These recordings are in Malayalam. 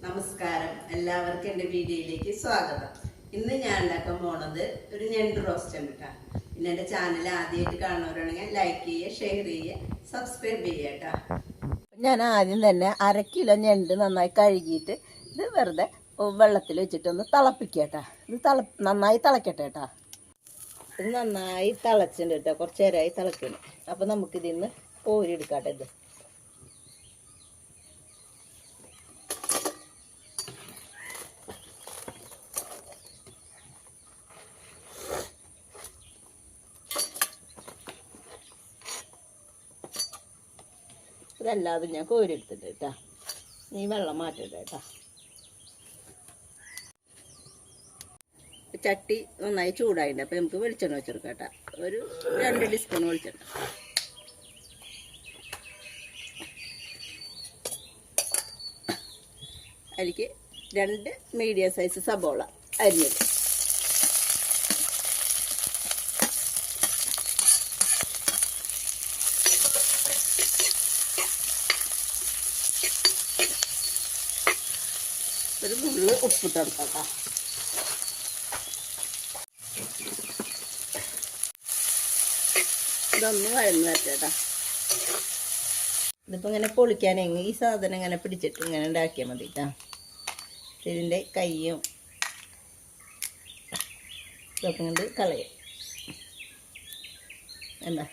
നമസ്കാരം, എല്ലാവർക്കും എൻ്റെ വീഡിയോയിലേക്ക് സ്വാഗതം. ഇന്ന് ഞാൻ ഉണ്ടാക്കാൻ പോണത് ഒരു ഞണ്ട് റോസ്റ്റ് ആണ്. പിന്നെ എൻ്റെ ചാനൽ ആദ്യമായിട്ട് കാണുന്നവരാണെങ്കിൽ ലൈക്ക് ചെയ്യുക, ഷെയർ ചെയ്യുക, സബ്സ്ക്രൈബ് ചെയ്യുക കേട്ടോ. ഞാൻ ആദ്യം തന്നെ 1/2 കിലോ ഞണ്ട് നന്നായി കഴുകിയിട്ട് ഇത് വെറുതെ വെള്ളത്തിൽ വെച്ചിട്ടൊന്ന് തിളപ്പിക്കുക കേട്ടോ. ഇത് നന്നായി തിളക്കട്ടെ കേട്ടോ. ഇത് നന്നായി തിളച്ചിട്ടുണ്ട് കേട്ടോ, കുറച്ച് നേരമായി തിളക്കണം. അപ്പോൾ നമുക്കിതിൽ നിന്ന് കോരിയെടുക്കാട്ടെ. ഇത് ഇതല്ലാതെ ഞാൻ കോരിയെടുത്തിട്ട് കേട്ടോ. നീ വെള്ളം മാറ്റിട്ട് കേട്ടോ. ചട്ടി നന്നായി ചൂടായിട്ടുണ്ട്. അപ്പോൾ നമുക്ക് വെളിച്ചെണ്ണ വെച്ചെടുക്കാം കേട്ടോ. ഒരു 2 ടീസ്പൂൺ വെളിച്ചെണ്ണ. അതിലേക്ക് 2 മീഡിയം സൈസ് സബോള അരിഞ്ഞത്, ഒരു നുള്ള് ഉപ്പിട്ട് കൊടുക്കാം. ഇതൊന്ന് വഴന്ന് വരട്ടെ. ഇതിപ്പോൾ ഇങ്ങനെ പൊളിക്കാനെങ്കിൽ ഈ സാധനം ഇങ്ങനെ പിടിച്ചിട്ട് ഇങ്ങനെ ഉണ്ടാക്കിയാൽ മതി കേട്ടോ. ഇതിൻ്റെ കയ്യും ഇതൊക്കെ കൊണ്ട് കളയും. എന്താ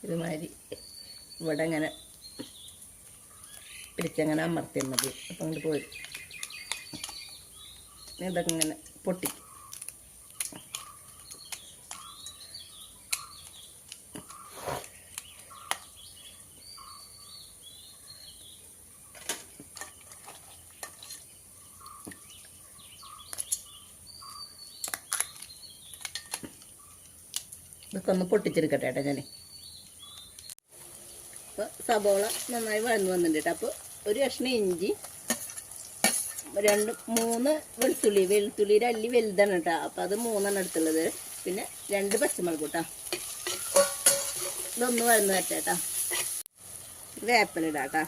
ഇതുമാതിരി ഇവിടെ ഇങ്ങനെ പിടിച്ചങ്ങനെ അമർത്തിയാൽ മതി. അപ്പം അങ്ങോട്ട് പോയി ഇതൊക്കെ ഇങ്ങനെ പൊട്ടിക്കും. ഇതൊക്കെ ഒന്ന് പൊട്ടിച്ചെടുക്കട്ടെ കേട്ടോ. ഞാൻ അപ്പോൾ സബോള നന്നായി വഴന്ന് വന്നിട്ടുണ്ട് കേട്ടോ. അപ്പോൾ ഒരു കഷ്ണം ഇഞ്ചി, 2-3 വെളുത്തുള്ളിയുടെ അല്ലി വലുതാണ് കേട്ടോ. അപ്പോൾ അത് 3 എടുത്തുള്ളത്. പിന്നെ 2 പച്ചമുളക് കേട്ടോ. ഇതൊന്ന് വഴന്ന് വരട്ടെ കേട്ടോ. വേപ്പിലിടാം കേട്ടോ.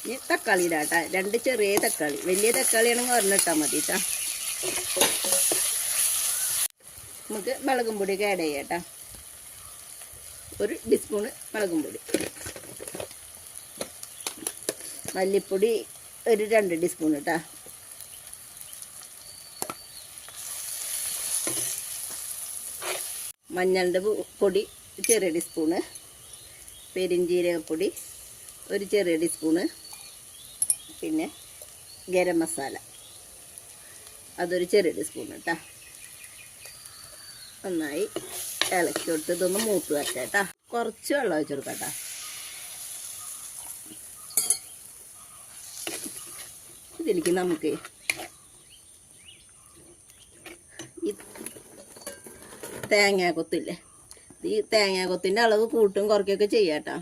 ഇനി തക്കാളി ഇടാം കേട്ടോ. 2 ചെറിയ തക്കാളി. വലിയ തക്കാളിയാണെങ്കിൽ 1 ഇട്ടാൽ മതി കേട്ടോ. നമുക്ക് മുളകും പൊടി ആഡ് ചെയ്യാം കേട്ടോ. 1 ടീസ്പൂണ് മുളകും പൊടി, മല്ലിപ്പൊടി ഒരു 2 ടീസ്പൂൺ കേട്ടോ. മഞ്ഞളുടെ പൊടി ചെറിയ ടീസ്പൂണ്, പെരിഞ്ജീരകപ്പൊടി ഒരു ചെറിയ ടീസ്പൂണ്, പിന്നെ ഗരം മസാല അതൊരു ചെറിയ ടീസ്പൂൺ കേട്ടോ. നന്നായി ഇളക്കി കൊടുത്ത് ഇതൊന്ന് മൂത്ത് വരട്ടെ കേട്ടോ. കുറച്ച് വെള്ളം ഒഴിച്ച് കൊടുക്കാം കേട്ടോ. ഇതിലേക്ക് നമുക്ക് ഈ തേങ്ങാക്കൊത്തില്ലേ, ഈ തേങ്ങാക്കൊത്തിൻ്റെ അളവ് കൂട്ടും കുറയ്ക്കുകയൊക്കെ ചെയ്യാം കേട്ടോ,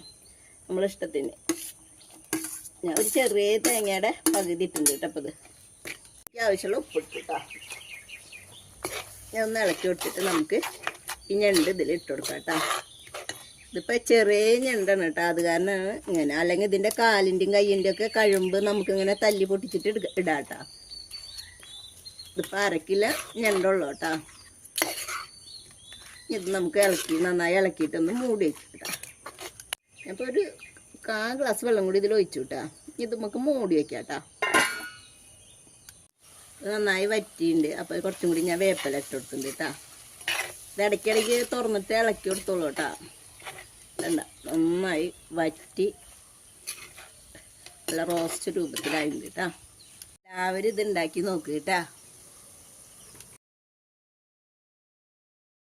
നമ്മളിഷ്ടത്തിന്. ഞാൻ ഒരു ചെറിയ തേങ്ങയുടെ പകുതി ഇട്ടുണ്ട് കേട്ടോ. അപ്പോൾ ഇത് ആവശ്യമുള്ള ഉപ്പിട്ട് കേട്ടോ. ഞാൻ ഒന്ന് ഇളക്കി കൊടുത്തിട്ട് നമുക്ക് ഈ ഞണ്ട് ഇതിൽ ഇട്ട് കൊടുക്കാം കേട്ടോ. ഇതിപ്പോൾ ചെറിയ ഞണ്ടാണ് കേട്ടോ, അത് കാരണമാണ് ഇങ്ങനെ. അല്ലെങ്കിൽ ഇതിൻ്റെ കാലിൻ്റെയും കയ്യിൻ്റെയും ഒക്കെ കഴുമ്പ് നമുക്കിങ്ങനെ തല്ലി പൊട്ടിച്ചിട്ട് ഇടാം കേട്ടോ. ഇതിപ്പോൾ 1/2 കിലോ ഞണ്ടുള്ളൂ കേട്ടോ. ഇത് നമുക്ക് നന്നായി ഇളക്കിയിട്ടൊന്ന് മൂടി വെച്ചു കേട്ടോ. അപ്പോൾ ഒരു 1/4 ഗ്ലാസ് വെള്ളം കൂടി ഇതിൽ ഒഴിച്ചു കേട്ടോ. ഇത് നമുക്ക് മൂടി വയ്ക്കാം കേട്ടോ. നന്നായി വറ്റിയിട്ടുണ്ട്. അപ്പോൾ കുറച്ചും കൂടി ഞാൻ വേപ്പില ഇട്ട് കൊടുക്കുന്നുണ്ട് കേട്ടോ. ഇത് ഇടയ്ക്കിടയ്ക്ക് തുറന്നിട്ട് ഇളക്കി കൊടുത്തോളൂ കേട്ടോ. വേണ്ട, നന്നായി വറ്റി നല്ല റോസ്റ്റ് രൂപത്തിലായിട്ടുണ്ട് കേട്ടോ. എല്ലാവരും ഇത് ഉണ്ടാക്കി നോക്കുക കേട്ടോ.